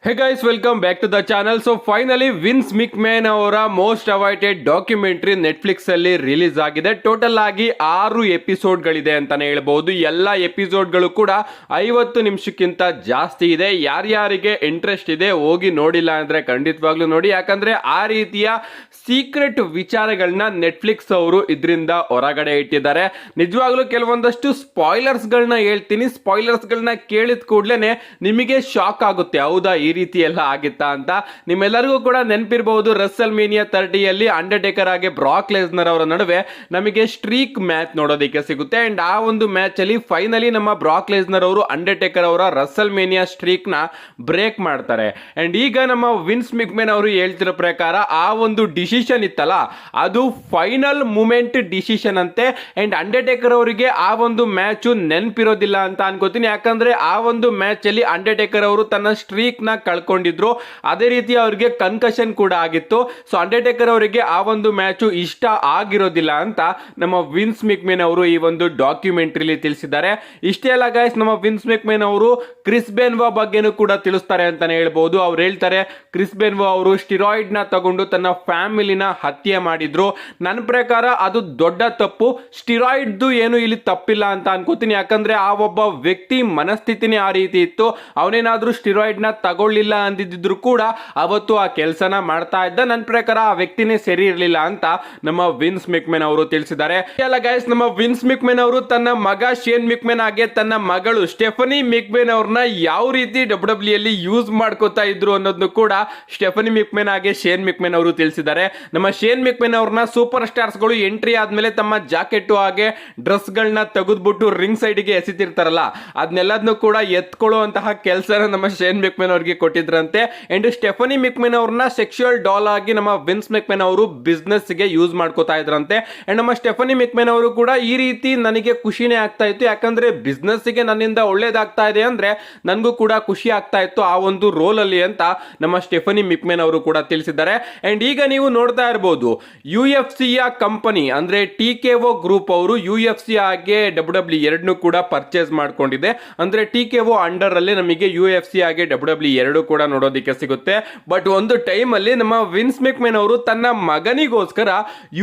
Hey guys, welcome back to the channel. So finally Vince McMahon ಅವರ most awaited documentary Netflix ಅಲ್ಲಿ release ಆಗಿದೆ. Total ಆಗಿ 6 ಎಪಿಸೋಡ್ಗಳಿದೆ ಅಂತಾನೆ ಹೇಳ್ಬಹುದು. ಎಲ್ಲ ಎಪಿಸೋಡ್ಗಳು ಕೂಡ 50 ನಿಮಿಷಕ್ಕಿಂತ ಜಾಸ್ತಿ ಇದೆ. ಯಾರ್ಯಾರಿಗೆ ಇಂಟ್ರೆಸ್ಟ್ ಇದೆ ಹೋಗಿ ನೋಡಿಲ್ಲ ಅಂದ್ರೆ ಖಂಡಿತವಾಗ್ಲೂ ನೋಡಿ, ಯಾಕಂದ್ರೆ ಆ ರೀತಿಯ ಸೀಕ್ರೆಟ್ ವಿಚಾರಗಳನ್ನ ನೆಟ್ಫ್ಲಿಕ್ಸ್ ಅವರು ಇದರಿಂದ ಹೊರಗಡೆ ಇಟ್ಟಿದ್ದಾರೆ. ನಿಜವಾಗ್ಲೂ ಕೆಲವೊಂದಷ್ಟು ಸ್ಪಾಯ್ಲರ್ಸ್ಗಳನ್ನ ಹೇಳ್ತೀನಿ. ಸ್ಪಾಯ್ಲರ್ಸ್ಗಳನ್ನ ಕೇಳಿದ ಕೂಡಲೇ ನಿಮಗೆ ಶಾಕ್ ಆಗುತ್ತೆ, ಹೌದಾ ಈ ರೀತಿ ಎಲ್ಲ ಆಗಿತ್ತಾ ಅಂತ. ನಿಮ್ಮೆಲ್ಲರಿಗೂ ಕೂಡ ನೆನಪಿರಬಹುದು, ರಸಲ್ ಮೇನಿಯಾ 30ಯಲ್ಲಿ ಅಂಡರ್ಟೇಕರ್ ಆಗಿ ಬ್ರಾಕ್ ಲೆಸ್ನರ್ ಅವರ ನಡುವೆ ನಮಗೆ ಸ್ಟ್ರೀಕ್ ಮ್ಯಾಚ್ ನೋಡೋದಕ್ಕೆ ಸಿಗುತ್ತೆ. ಅಂಡ್ ಆ ಒಂದು ಮ್ಯಾಚ್ ಅಲ್ಲಿ ಫೈನಲಿ ನಮ್ಮ ಬ್ರಾಕ್ ಲೆಸ್ನರ್ ಅವರು ಅಂಡರ್ಟೇಕರ್ ಅವರ ರಸಲ್ ಮೇನಿಯಾ ಸ್ಟ್ರೀಕ್ ನ ಬ್ರೇಕ್ ಮಾಡ್ತಾರೆ. ಅಂಡ್ ಈಗ ನಮ್ಮ ವಿನ್ಸ್ ಮಿಕ್ಮ್ಯಾನ್ ಅವರು ಹೇಳ್ತಿರೋ ಪ್ರಕಾರ ಆ ಒಂದು ಡಿಸಿಷನ್ ಇತ್ತಲ್ಲ, ಅದು ಫೈನಲ್ ಮೂಮೆಂಟ್ ಡಿಸಿಷನ್ ಅಂತೆ. ಅಂಡ್ ಅಂಡರ್ಟೇಕರ್ ಅವರಿಗೆ ಆ ಒಂದು ಮ್ಯಾಚ್ ನೆನಪಿರೋದಿಲ್ಲ ಅಂತ ಅನ್ಕೋತೀನಿ, ಯಾಕಂದ್ರೆ ಆ ಒಂದು ಮ್ಯಾಚ್ ಅಲ್ಲಿ ಅಂಡರ್ಟೇಕರ್ ಅವರು ತನ್ನ ಸ್ಟ್ರೀಕ್ ನ ಕಳ್ಕೊಂಡಿದ್ರು. ಅದೇ ರೀತಿ ಅವರಿಗೆ ಕನ್ಕಷನ್ ಕೂಡ ಆಗಿತ್ತು. ಸೊ ಅಂಡರ್ಟೇಕರ್ ಅವರಿಗೆ ಆ ಒಂದು ಮ್ಯಾಚ್ ಇಷ್ಟ ಆಗಿರೋದಿಲ್ಲ ಅಂತ ನಮ್ಮ ವಿನ್ಸ್ ಮಿಕ್ಮ್ಯಾನ್ ಅವರು ಈ ಒಂದು ಡಾಕ್ಯುಮೆಂಟ್ರಿಲಿ ತಿಳಿಸಿದ್ದಾರೆ. ಇಷ್ಟೇ ಅಲ್ಲ ಗೈಸ್, ನಮ್ಮ ವಿನ್ಸ್ ಮಿಕ್ಮ್ಯಾನ್ ಅವರು ಕ್ರಿಸ್ ಬೆನ್ವಾ ಬಗ್ಗೆನೂ ಕೂಡ ತಿಳಿಸ್ತಾರೆ ಅಂತಾನೆ ಹೇಳ್ಬಹುದು. ಅವ್ರು ಹೇಳ್ತಾರೆ, ಕ್ರಿಸ್ ಬೆನ್ವಾ ಅವರು ಸ್ಟಿರಾಯ್ಡ್ ನ ತಗೊಂಡು ತನ್ನ ಫ್ಯಾಮಿಲಿನ ಹತ್ಯೆ ಮಾಡಿದ್ರು. ನನ್ನ ಪ್ರಕಾರ ಅದು ದೊಡ್ಡ ತಪ್ಪು. ಸ್ಟಿರಾಯ್ಡ್ ಏನು ಇಲ್ಲಿ ತಪ್ಪಿಲ್ಲ ಅಂತ ಅನ್ಕೋತೀನಿ, ಯಾಕಂದ್ರೆ ಆ ಒಬ್ಬ ವ್ಯಕ್ತಿ ಮನಸ್ಥಿತಿನೇ ಆ ರೀತಿ ಇತ್ತು. ಅವನೇನಾದ್ರೂ ಸ್ಟಿರಾಯ್ಡ್ ನ ತಗೊಳ್ಳಿಲ್ಲ ಅಂದಿದ್ರು ಕೂಡ ಅವತ್ತು ಆ ಕೆಲಸನ ಮಾಡ್ತಾ ಇದ್ದ. ನನ್ನ ಪ್ರಕಾರ ಆ ವ್ಯಕ್ತಿನೇ ಸರಿ ಇರಲಿಲ್ಲ ಅಂತ ನಮ್ಮ ವಿನ್ಸ್ ಮಿಕ್ಮ್ಯಾನ್ ಅವರು ತಿಳಿಸಿದ್ದಾರೆ. ಎಲ್ಲ ಗೈಸ್, ನಮ್ಮ ವಿನ್ಸ್ ಮಿಕ್ಮ್ಯಾನ್ ಅವರು ತನ್ನ ಮಗ ಶೇನ್ ಮಿಕ್ಮ್ಯಾನ್ ಹಾಗೆ ತನ್ನ ಮಗಳು ಸ್ಟೆಫನಿ ಮಿಕ್ಮ್ಯಾನ್ ಅವ್ರನ್ನ ಯಾವ ರೀತಿ ಡಬ್ಲ್ಯೂ ಅಲ್ಲಿ ಯೂಸ್ ಮಾಡ್ಕೋತಾ ಇದ್ರು ಅನ್ನೋದನ್ನು ಕೂಡ ಸ್ಟೆಫನಿ ಮಿಕ್ಮ್ಯಾನ್ ಹಾಗೆ ಶೇನ್ ಮಿಕ್ಮ್ಯಾನ್ ಅವರು ತಿಳಿಸಿದ್ದಾರೆ. ನಮ್ಮ ಶೇನ್ ಮಿಕ್ಮ್ಯಾನ್ ಅವ್ರನ್ನ ಸೂಪರ್ ಸ್ಟಾರ್ಸ್ ಗಳು ಎಂಟ್ರಿ ಆದ್ಮೇಲೆ ತಮ್ಮ ಜಾಕೆಟ್ ಹಾಗೆ ಡ್ರೆಸ್ ಗಳನ್ನ ತೆಗೆದ್ಬಿಟ್ಟು ರಿಂಗ್ ಸೈಡ್ ಗೆ ಎಸಿತಿರ್ತಾರಲ್ಲ, ಅದನ್ನೆಲ್ಲದನ್ನು ಕೂಡ ಎತ್ಕೊಳ್ಳುವಂತಹ ಕೆಲಸನ ನಮ್ಮ ಶೇನ್ ಮಿಕ್ಮ್ಯಾನ್ ಅವರಿಗೆ ಕೊಟ್ಟಿದ್ರಂತೆ. ಅಂಡ್ ಸ್ಟೆಫನಿ ಮಿಕ್ಮ್ಯಾನ್ ಅವ್ರನ್ನ ಸೆಕ್ಸುವಲ್ ಡಾಲ್ ಆಗಿ ನಮ್ಮ ವಿನ್ಸ್ ಮಿಕ್ಮ್ಯಾನ್ ಅವರು ಬಿಸ್ನೆಸ್ ಗೆ ಯೂಸ್ ಮಾಡ್ಕೋತಾ ಇದ್ರಂತೆ. ಅಂಡ್ ನಮ್ಮ ಸ್ಟೆಫನಿ ಮಿಕ್ಮ್ಯಾನ್ ಅವರು ಕೂಡ ಈ ರೀತಿ ನನಗೆ ಖುಷಿನೇ ಆಗ್ತಾ ಇತ್ತು, ಯಾಕಂದ್ರೆ ಬಿಸ್ನೆಸ್ ಗೆ ನನ್ನಿಂದ ಒಳ್ಳೇದಾಗ್ತಾ ಇದೆ ಅಂದ್ರೆ ನನಗೂ ಕೂಡ ಖುಷಿ ಆಗ್ತಾ ಇತ್ತು ಆ ಒಂದು ರೋಲ್ ಅಲ್ಲಿ ಅಂತ ನಮ್ಮ ಸ್ಟೆಫನಿ ಮಿಕ್ಮ್ಯಾನ್ ಅವರು ಕೂಡ ತಿಳಿಸಿದ್ದಾರೆ. ಅಂಡ್ ಈಗ ನೀವು ನೋಡ್ತಾ ಇರಬಹುದು, UFC ಯ ಕಂಪನಿ ಅಂದ್ರೆ TKO ಗ್ರೂಪ್ ಅವರು UFC ಹಾಗೆ WWE ಎರಡನ್ನೂ ಕೂಡ ಪರ್ಚೇಸ್ ಮಾಡ್ಕೊಂಡಿದೆ. ಅಂದ್ರೆ TKO ಅಂಡರ್ ಅಲ್ಲಿ ನಮಗೆ UFC ಹಾಗೆ WWE ಎರಡು ಕೂಡ ನೋಡೋದಕ್ಕೆ ಸಿಗುತ್ತೆ. ಬಟ್ ಒಂದು ಟೈಮ್ ಅಲ್ಲಿ ನಮ್ಮ ವಿನ್ಸ್ ಮಿಕ್ಮ್ಯಾನ್ ಅವರು ತನ್ನ ಮಗನಿಗೋಸ್ಕರ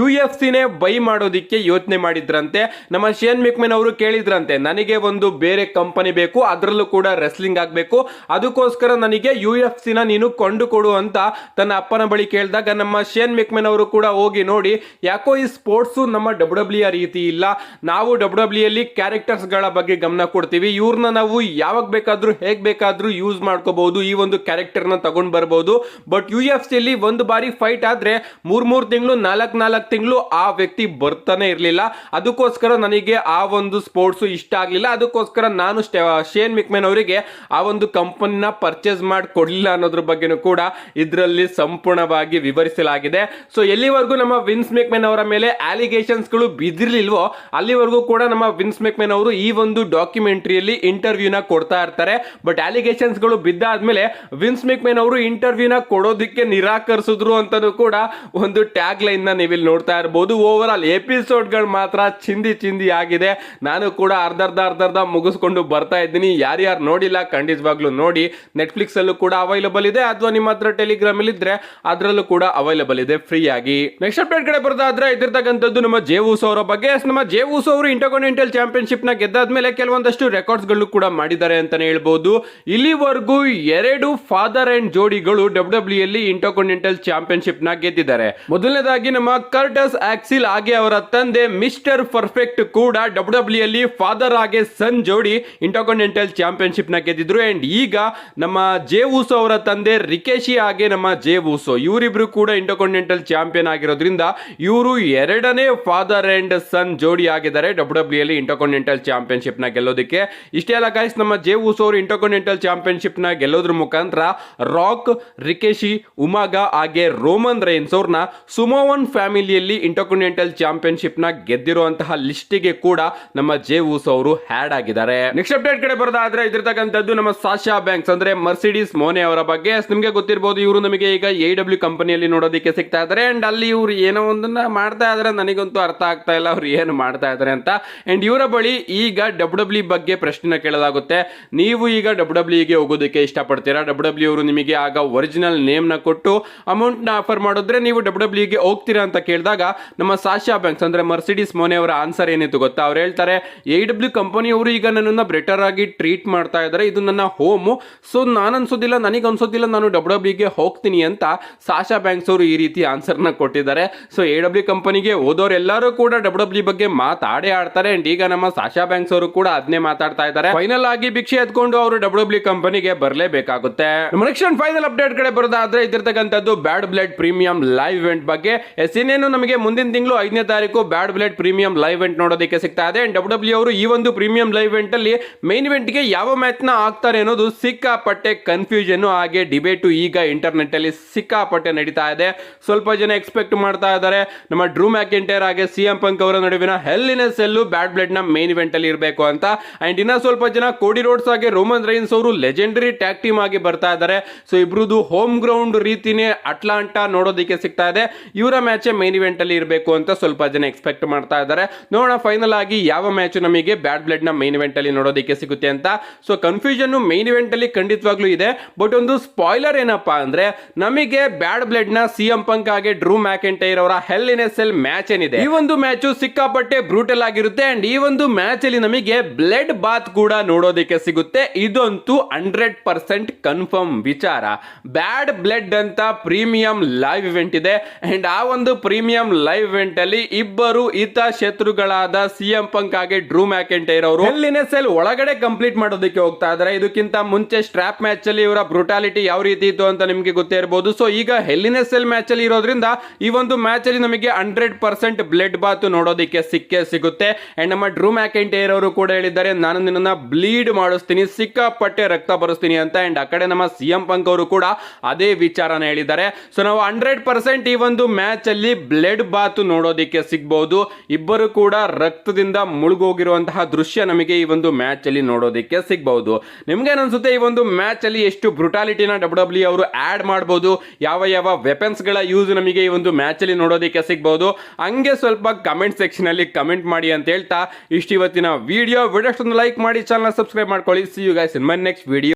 UFC ನೇ ಬೈ ಮಾಡೋದಿಕ್ಕೆ ಯೋಚನೆ ಮಾಡಿದ್ರಂತೆ. ನಮ್ಮ ಶೇನ್ ಮಿಕ್ಮ್ಯಾನ್ ಅವರು ಕೇಳಿದ್ರಂತೆ, ನನಗೆ ಒಂದು ಬೇರೆ ಕಂಪನಿ ಬೇಕು, ಅದರಲ್ಲೂ ಕೂಡ ರೆಸ್ಲಿಂಗ್ ಆಗಬೇಕು, ಅದಕ್ಕೋಸ್ಕರ ನನಗೆ UFC ನ ನೀನು ಕೊಂಡುಕೊಡು ಅಂತ ತನ್ನ ಅಪ್ಪನ ಬಳಿ ಕೇಳಿದಾಗ ನಮ್ಮ ಶೇನ್ ಮಿಕ್ಮ್ಯಾನ್ ಅವರು ಕೂಡ ಹೋಗಿ ನೋಡಿ, ಯಾಕೋ ಈ ಸ್ಪೋರ್ಟ್ಸ್ ನಮ್ಮ WWE ರೀತಿ ಇಲ್ಲ, ನಾವು WWE ಅಲ್ಲಿ ಕ್ಯಾರೆಕ್ಟರ್ಸ್ ಗಳ ಬಗ್ಗೆ ಗಮನ ಕೊಡ್ತೀವಿ, ಇವ್ರನ್ನ ನಾವು ಯಾವಾಗ ಬೇಕಾದ್ರೂ ಹೇಗ್ ಬೇಕಾದ್ರೂ ಯೂಸ್ ಮಾಡ್ಕೋಬಹುದು, ಈ ಒಂದು ಕ್ಯಾರೆಕ್ಟರ್ ನ ತಗೊಂಡ್ ಬರಬಹುದು. ಬಟ್ UFC ಅಲ್ಲಿ ಒಂದು ಬಾರಿ ಫೈಟ್ ಆದ್ರೆ 3 ತಿಂಗಳು 4 ತಿಂಗಳು ಆ ವ್ಯಕ್ತಿ ಬರ್ತಾನೆ ಇರಲಿಲ್ಲ. ಅದಕ್ಕೋಸ್ಕರ ನನಗೆ ಆ ಒಂದು ಸ್ಪೋರ್ಟ್ಸ್ ಇಷ್ಟ ಆಗಲಿಲ್ಲ. ಅದಕ್ಕೋಸ್ಕರ ನಾನು ಶೇನ್ ಮಿಕ್ಮ್ಯಾನ್ ಅವರಿಗೆ ಆ ಒಂದು ಕಂಪನಿನ ಪರ್ಚೇಸ್ ಮಾಡಿ ಕೊಡಲಿಲ್ಲ ಅನ್ನೋದ್ರ ಬಗ್ಗೆನೂ ಕೂಡ ಇದರಲ್ಲಿ ಸಂಪೂರ್ಣವಾಗಿ ವಿವರಿಸಲಾಗಿದೆ. ಸೊ ಎಲ್ಲಿವರೆಗೂ ನಮ್ಮ ವಿನ್ಸ್ ಮಿಕ್ಮ್ಯಾನ್ ಅವರ ಮೇಲೆ ಅಲಿಗೇಷನ್ಸ್ ಗಳು ಬಿದ್ದಿರ್ಲಿಲ್ವೋ ಅಲ್ಲಿವರೆಗೂ ಕೂಡ ನಮ್ಮ ವಿನ್ಸ್ ಮಿಕ್ಮ್ಯಾನ್ ಅವರು ಈ ಒಂದು ಡಾಕ್ಯುಮೆಂಟ್ರಿಯಲ್ಲಿ ಇಂಟರ್ವ್ಯೂನ ಕೊಡ್ತಾ ಇರ್ತಾರೆ. ಬಟ್ ಅಲಿಗೇಷನ್ಸ್ ಗಳು ಬಿದ್ದಾದ್ಮೇಲೆ ವಿನ್ಸ್ ಮಿಕ್ಮ್ಯಾನ್ ಅವರು ಇಂಟರ್ವ್ಯೂನ ಕೊಡೋದಕ್ಕೆ ನಿರಾಕರಿಸಿದ್ರು ಅಂತಾನೂ ಕೂಡ ಒಂದು ಟ್ಯಾಗ್ ಲೈನ್ ನ ನೀವಿಲ್ಲಿ ನೋಡ್ತಾ ಇರಬಹುದು. ಓವರ್ ಆಲ್ ಎಪಿಸೋಡ್ಗಳು ಮಾತ್ರ ಚಿಂದಿ ಆಗಿದೆ. ನಾನು ಕೂಡ ಅರ್ಧರ್ಧ ಮುಗಿಸ್ಕೊಂಡು ಬರ್ತಾ ಇದ್ದೀನಿ. ಯಾರ್ಯಾರು ನೋಡಿಲ್ಲ ಖಂಡಿತವಾಗ್ಲೂ ನೋಡಿ. ನೆಟ್ಫ್ಲಿಕ್ಸ್ ಅಲ್ಲೂ ಕೂಡ ಅವೈಲಬಲ್ ಇದೆ, ಅಥವಾ ನಿಮ್ಮ ಹತ್ರ ಟೆಲಿಗ್ರಾಮ್ ಅಲ್ಲಿ ಇದ್ರೆ ಅದರಲ್ಲೂ ಕೂಡ ಅವೈಲಬಲ್ ಇದೆ ಫ್ರೀ ಆಗಿ. ನೆಕ್ಸ್ಟ್ ಅಪ್ಡೇಟ್ ಕಡೆ ಬರ್ತಾದ್ರೆ ಇದಿರ್ತಕ್ಕಂಥದ್ದು ನಮ್ಮ ಜೇ ಉಸೋ ಅವರ ಬಗ್ಗೆ. ನಮ್ಮ ಜೇ ಉಸೋ ಅವರು ಇಂಟರ್ಕಾಂಟಿನೆಂಟಲ್ ಚಾಂಪಿಯನ್ಶಿಪ್ ನ ಗೆದ್ದಾದ್ಮೇಲೆ ಕೆಲವೊಂದಷ್ಟು ರೆಕಾರ್ಡ್ಸ್ ಗಳು ಕೂಡ ಮಾಡಿದ್ದಾರೆ ಅಂತಾನೆ ಹೇಳ್ಬಹುದು. ಇಲ್ಲಿವರೆಗೂ 2 ಫಾದರ್ ಅಂಡ್ ಜೋಡಿಗಳು WWE ಅಲ್ಲಿ ಇಂಟರ್ಕಾಂಟಿನೆಂಟಲ್ ಚಾಂಪಿಯನ್ಶಿಪ್ ನ ಗೆದ್ದಿದ್ದಾರೆ. ಮೊದಲನೇದಾಗಿ ನಮ್ಮ ಕರ್ಟಸ್ ಆಕ್ಸಿಲ್ ಹಾಗೆ ಅವರ ತಂದೆ ಮಿಸ್ಟರ್ ಪರ್ಫೆಕ್ಟ್ ಕೂಡ WWE ಅಲ್ಲಿ ಫಾದರ್ ಹಾಗೆ ಸನ್ ಜೋಡಿ ಇಂಟರ್ಕಾಂಟಿನೆಂಟಲ್ ಚಾಂಪಿಯನ್ಶಿಪ್ ನ ಗೆದ್ದಿದ್ರು. ಅಂಡ್ ಈಗ ನಮ್ಮ ಜೇ ಉಸೋ ಅವರ ತಂದೆ ರಿಕೇಶಿ ಹಾಗೆ ನಮ್ಮ ಜೇ ಉಸೋ ಇವರಿಬ್ರು ಕೂಡ ಇಂಟರ್ಕಾಂಟಿನೆಂಟಲ್ ಚಾಂಪಿಯನ್ ಆಗಿರೋದ್ರಿಂದ ಇವರು 2ನೇ ಫಾದರ್ ಅಂಡ್ ಸನ್ ಜೋಡಿ ಆಗಿದ್ದಾರೆ WWE ಅಲ್ಲಿ ಇಂಟರ್ಕಾಂಟಿನೆಂಟಲ್ ಚಾಂಪಿಯನ್ಶಿಪ್ ನ ಗೆಲ್ಲೋದಕ್ಕೆ. ಇಷ್ಟೇ ಅಲ್ಲ ಗೈಸ್, ನಮ್ಮ ಜೇ ಉಸೋ ಅವರು ಇಂಟರ್ಕಾಂಟಿನೆಂಟಲ್ ಚಾಂಪಿಯನ್ಶಿಪ್ ನ ಗೆಲ್ಲೋದ್ರ ಮುಖಾಂತರ ರಾಕ್, ರಿಕೇಶಿ, ಉಮಾಗಾ ಹಾಗೆ ರೋಮನ್ ರೈನ್ಸ್ ಅವ್ರನ್ನ ಸುಮೋವನ್ ಫ್ಯಾಮಿಲಿಯಲ್ಲಿ ಇಂಟರ್ಕಾಂಟಿನೆಂಟಲ್ ಚಾಂಪಿಯನ್ಶಿಪ್ ನ ಗೆದ್ದಿರುವಂತಹ ಲಿಸ್ಟ್ ಗೆ ಕೂಡ ನಮ್ಮ ಜೇ ಉಸೋ ಅವರು ಹ್ಯಾಡ್ ಆಗಿದ್ದಾರೆ. ನೆಕ್ಸ್ಟ್ ಅಪ್ಡೇಟ್ ಕಡೆ ಬರೋದಾದ್ರೆ ಇದಿರ್ತಕ್ಕಂಥದ್ದು ನಮ್ಮ ಸಾಶಾ ಬ್ಯಾಂಕ್ಸ್ ಅಂದ್ರೆ ಮರ್ಸಿಡೀಸ್ ಮೋನೆ ಅವರ ಬಗ್ಗೆ. ನಿಮಗೆ ಗೊತ್ತಿರಬಹುದು, ಇವರು ನಮಗೆ ಈಗ AEW ಕಂಪನಿಯಲ್ಲಿ ನೋಡೋದಕ್ಕೆ ಸಿಗ್ತಾ ಇದ್ದಾರೆ. ಅಂಡ್ ಅಲ್ಲಿ ಇವರು ಏನೋ ಒಂದನ್ನ ಮಾಡ್ತಾ ಇದಾರೆ, ನನಗಂತೂ ಅರ್ಥ ಆಗ್ತಾ ಇಲ್ಲ ಅವ್ರು ಏನು ಮಾಡ್ತಾ ಇದಾರೆ ಅಂತ. ಅಂಡ್ ಇವರ ಬಳಿ ಈಗ WWE ಬಗ್ಗೆ ಪ್ರಶ್ನೆ ಕೇಳಲಾಗುತ್ತೆ, ನೀವು ಈಗ WWE ಗೆ ಹೋಗೋದಕ್ಕೆ ಇಷ್ಟಪಡ್ತೀರಾ ಮಾಡ್ತೀರಾ, ಡಬ್ಲ್ಯೂ ಅವರು ನಿಮಗೆ ಆಗ ಒರಿಜಿನಲ್ ನೇಮ್ನ ಕೊಟ್ಟು ಅಮೌಂಟ್ನ ಆಫರ್ ಮಾಡಿದ್ರೆ ನೀವು ಡಬ್ಲ್ಯೂಗೆ ಹೋಗ್ತೀರಾ ಅಂತ ಕೇಳಿದಾಗ ನಮ್ಮ ಸಾಶಾ ಬ್ಯಾಂಕ್ಸ್ ಅಂದ್ರೆ ಮರ್ಸಿಡಿಸ್ ಮೋನೆ ಅವರ ಆನ್ಸರ್ ಏನಿತ್ತು ಗೊತ್ತಾ? ಅವ್ರು ಹೇಳ್ತಾರೆ AEW ಕಂಪನಿಯವರು ಈಗ ನನ್ನನ್ನು ಬೆಟರ್ ಆಗಿ ಟ್ರೀಟ್ ಮಾಡ್ತಾ ಇದ್ದಾರೆ, ಇದು ನನ್ನ ಹೋಮು, ಸೊ ನಾನು ಅನ್ಸೋದಿಲ್ಲ, ನನಗೆ ಅನ್ಸೋದಿಲ್ಲ ನಾನು ಡಬ್ಲ್ಯೂಗೆ ಹೋಗ್ತೀನಿ ಅಂತ ಸಾಶಾ ಬ್ಯಾಂಕ್ಸ್ ಅವರು ಈ ರೀತಿ ಆನ್ಸರ್ನ ಕೊಟ್ಟಿದ್ದಾರೆ. ಸೊ AEW ಕಂಪನಿಗೆ ಹೋದವರೆಲ್ಲರೂ ಕೂಡ ಡಬ್ಲ್ಯೂ ಬಗ್ಗೆ ಮಾತಾಡೇ ಆಡ್ತಾರೆ. ಅಂಡ್ ಈಗ ನಮ್ಮ ಸಾಶಾ ಬ್ಯಾಂಕ್ಸ್ ಅವರು ಕೂಡ ಅದನ್ನೇ ಮಾತಾಡ್ತಾ ಇದ್ದಾರೆ. ಫೈನಲ್ ಆಗಿ ಭಿಕ್ಷೆ ಎತ್ಕೊಂಡು ಅವರು ಡಬ್ಲ್ಯೂ ಕಂಪನಿಗೆ ಬರಲೇಬೇಕಾಗುತ್ತೆ. ನೆಕ್ಸ್ಟ್ ಫೈನಲ್ ಅಪ್ಡೇಟ್ ಕಡೆ ಬರೋದಾದ್ರೆ ಇದಿರ್ತಕ್ಕಂಥದ್ದು bad blood premium live event ಬಗ್ಗೆ. ಇನ್ನೇನು ನಮಗೆ ಮುಂದಿನ ತಿಂಗಳು 5ನೇ ತಾರೀಕು bad blood premium live event ನೋಡೋದಕ್ಕೆ ಸಿಗ್ತಾ ಇದೆ. ಡಬ್ಲ್ಯೂ ಅವರು ಈ ಒಂದು ಪ್ರೀಮಿಯಂ ಲೈವ್ ಇವೆಂಟ್ ಅಲ್ಲಿ ಮೈನ್ ಇವೆಂಟ್ ಗೆ ಯಾವ ಮ್ಯಾಚ್ ನ ಹಾಕ್ತಾರೆ ಅನ್ನೋದು ಸಿಕ್ಕಾಪಟ್ಟೆ ಕನ್ಫ್ಯೂಷನ್ ಹಾಗೆ ಡಿಬೇಟು ಈಗ ಇಂಟರ್ನೆಟ್ ಅಲ್ಲಿ ಸಿಕ್ಕಾಪಟ್ಟೆ ನಡೀತಾ ಇದೆ. ಸ್ವಲ್ಪ ಜನ ಎಕ್ಸ್ಪೆಕ್ಟ್ ಮಾಡ್ತಾ ಇದ್ದಾರೆ ನಮ್ಮ ಡ್ರೂ ಮ್ಯಾಕೆಂಟೈರ್ ಹಾಗೆ CM ಪಂಕ್ ಅವರ ನಡುವಿನ hell in a cell bad blood ನ ಮೈನ್ ಇವೆಂಟ್ ಅಲ್ಲಿ ಇರಬೇಕು ಅಂತ. ಅಂಡ್ ಇನ್ನ ಸ್ವಲ್ಪ ಜನ ಕೋಡಿ ರೋಡ್ಸ್ ಹಾಗೆ ರೋಮನ್ ರೈನ್ಸ್ ಅವರು ಲೆಜೆಂಡರಿ ಟ್ಯಾಗ್ ಟೀಮ್ ಆಗಿ ಬರ್ತಾ ಇದ್ದಾರೆ. ಸೊ ಇಬ್ರದ್ದು ಹೋಮ್ ಗ್ರೌಂಡ್ ರೀತಿನೇ ಅಟ್ಲಾಂಟಾ ನೋಡೋದಕ್ಕೆ ಸಿಗ್ತಾ ಇದೆ. ಇವರ ಮ್ಯಾಚ್ ಮೈನ್ ಇವೆಂಟ್ ಅಲ್ಲಿ ಇರಬೇಕು ಅಂತ ಸ್ವಲ್ಪ ಜನ ಎಕ್ಸ್ಪೆಕ್ಟ್ ಮಾಡ್ತಾ ಇದ್ದಾರೆ. ನೋಡೋಣ ಫೈನಲ್ ಆಗಿ ಯಾವ ಮ್ಯಾಚ್ ನಮಗೆ ಬ್ಯಾಡ್ ಬ್ಲಡ್ ನ ಮೈನ್ ಇವೆಂಟ್ ಅಲ್ಲಿ ನೋಡೋದಕ್ಕೆ ಸಿಗುತ್ತೆ ಅಂತ. ಸೊ ಕನ್ಫ್ಯೂಷನ್ ಮೈನ್ ಇವೆಂಟ್ ಅಲ್ಲಿ ಖಂಡಿತವಾಗ್ಲೂ ಇದೆ. ಬಟ್ ಒಂದು ಸ್ಪಾಯ್ಲರ್ ಏನಪ್ಪಾ ಅಂದ್ರೆ ನಮಗೆ ಬ್ಯಾಡ್ ಬ್ಲಡ್ ನ CM ಪಂಕ್ ಹಾಗೆ ಡ್ರೂ ಮ್ಯಾಕೆಂಟೈರ್ ಅವರ ಹೆಲ್ ಇನ್ ಎ ಸೆಲ್ ಮ್ಯಾಚ್ ಏನಿದೆ, ಈ ಒಂದು ಮ್ಯಾಚ್ ಸಿಕ್ಕಾಪಟ್ಟೆ ಬ್ರೂಟಲ್ ಆಗಿರುತ್ತೆ. ಅಂಡ್ ಈ ಒಂದು ಮ್ಯಾಚ್ ಅಲ್ಲಿ ನಮಗೆ ಬ್ಲಡ್ ಬಾತ್ ಕೂಡ ನೋಡೋದಕ್ಕೆ ಸಿಗುತ್ತೆ. ಇದಂತೂ 100% ಕನ್ಫರ್ಮ್ ವಿಚಾರ. ಬ್ಯಾಡ್ ಬ್ಲಡ್ ಅಂತ ಪ್ರೀಮಿಯಂ ಲೈವ್ ಇವೆಂಟ್ ಇದೆ. ಅಂಡ್ ಆ ಒಂದು ಪ್ರೀಮಿಯಂ ಲೈವ್ ಇವೆಂಟ್ ಅಲ್ಲಿ ಇಬ್ಬರು ಹಿತ ಶತ್ರುಗಳಾದ CM ಪಂಕ್ ಹಾಗೆ ಡ್ರೂ ಮ್ಯಾಕೆಂಟೈರ್ ಅವರು ಹೆಲ್ ಇನ್ ಎ ಸೆಲ್ ಒಳಗಡೆ ಕಂಪ್ಲೀಟ್ ಮಾಡೋದಕ್ಕೆ ಹೋಗ್ತಾ ಇದ್ದಾರೆ. ಇದಕ್ಕಿಂತ ಮುಂಚೆ ಸ್ಟ್ರಾಪ್ ಮ್ಯಾಚ್ ಅಲ್ಲಿ ಇವರ ಬ್ರೂಟಾಲಿಟಿ ಯಾವ ರೀತಿ ಇತ್ತು ಅಂತ ನಿಮಗೆ ಗೊತ್ತೇ ಇರಬಹುದು. ಸೊ ಈಗ ಹೆಲ್ ಇನ್ ಎ ಸೆಲ್ ಮ್ಯಾಚ್ ಅಲ್ಲಿ ಇರೋದ್ರಿಂದ ಈ ಒಂದು ಮ್ಯಾಚ್ ಅಲ್ಲಿ ನಮಗೆ 100% ಬ್ಲಡ್ ಬಾತ್ ನೋಡೋದಕ್ಕೆ ಸಿಕ್ಕೇ ಸಿಗುತ್ತೆ. ಅಂಡ್ ನಮ್ಮ ಡ್ರೂ ಮ್ಯಾಕೆಂಟೈರ್ ಅವರು ಕೂಡ ಹೇಳಿದ್ದಾರೆ ನಾನು ನಿನ್ನನ್ನ ಬ್ಲೀಡ್ ಮಾಡಿಸ್ತೀನಿ, ಸಿಕ್ಕಾಪಟ್ಟೆ ರಕ್ತ ಬರಿಸ್ತೀನಿ ಅಂತ. ಅಂಡ್ ಆ ಕಡೆ ನಮ್ಮ CM ಪಂಕ್ ಅವರು ಕೂಡ ಅದೇ ವಿಚಾರನ ಹೇಳಿದ್ದಾರೆ. ಸೊ ನಾವು 100% ಈ ಒಂದು ಮ್ಯಾಚ್ ಅಲ್ಲಿ ಬ್ಲಡ್ ಬಾತ್ ನೋಡೋದಕ್ಕೆ ಸಿಗಬಹುದು. ಇಬ್ಬರು ಕೂಡ ರಕ್ತದಿಂದ ಮುಳುಗೋಗಿರುವಂತಹ ದೃಶ್ಯ ನಮಗೆ ಈ ಒಂದು ಮ್ಯಾಚ್ ಅಲ್ಲಿ ನೋಡೋದಕ್ಕೆ ಸಿಗಬಹುದು. ನಿಮ್ಗೆ ಅನ್ಸುತ್ತೆ ಈ ಒಂದು ಮ್ಯಾಚ್ ಅಲ್ಲಿ ಎಷ್ಟು ಬ್ರುಟಾಲಿಟಿನ ಡಬ್ಲ್ಯೂ ಅವರು ಆಡ್ ಮಾಡಬಹುದು, ಯಾವ ಯಾವ ವೆಪನ್ಸ್ ಗಳ ಯೂಸ್ ನಮಗೆ ಈ ಒಂದು ಮ್ಯಾಚ್ ಅಲ್ಲಿ ನೋಡೋದಕ್ಕೆ ಸಿಗಬಹುದು, ಹಂಗೆ ಸ್ವಲ್ಪ ಕಮೆಂಟ್ ಸೆಕ್ಷನ್ ಅಲ್ಲಿ ಕಮೆಂಟ್ ಮಾಡಿ ಅಂತ ಹೇಳ್ತಾ ಇಷ್ಟು ಇವತ್ತಿನ ವಿಡಿಯೋ ಲೈಕ್ ಮಾಡಿ, ಚಾನಲ್ ಸಬ್ಸ್ಕ್ರೈಬ್ ಮಾಡ್ಕೊಳ್ಳಿ. See you guys in my next video.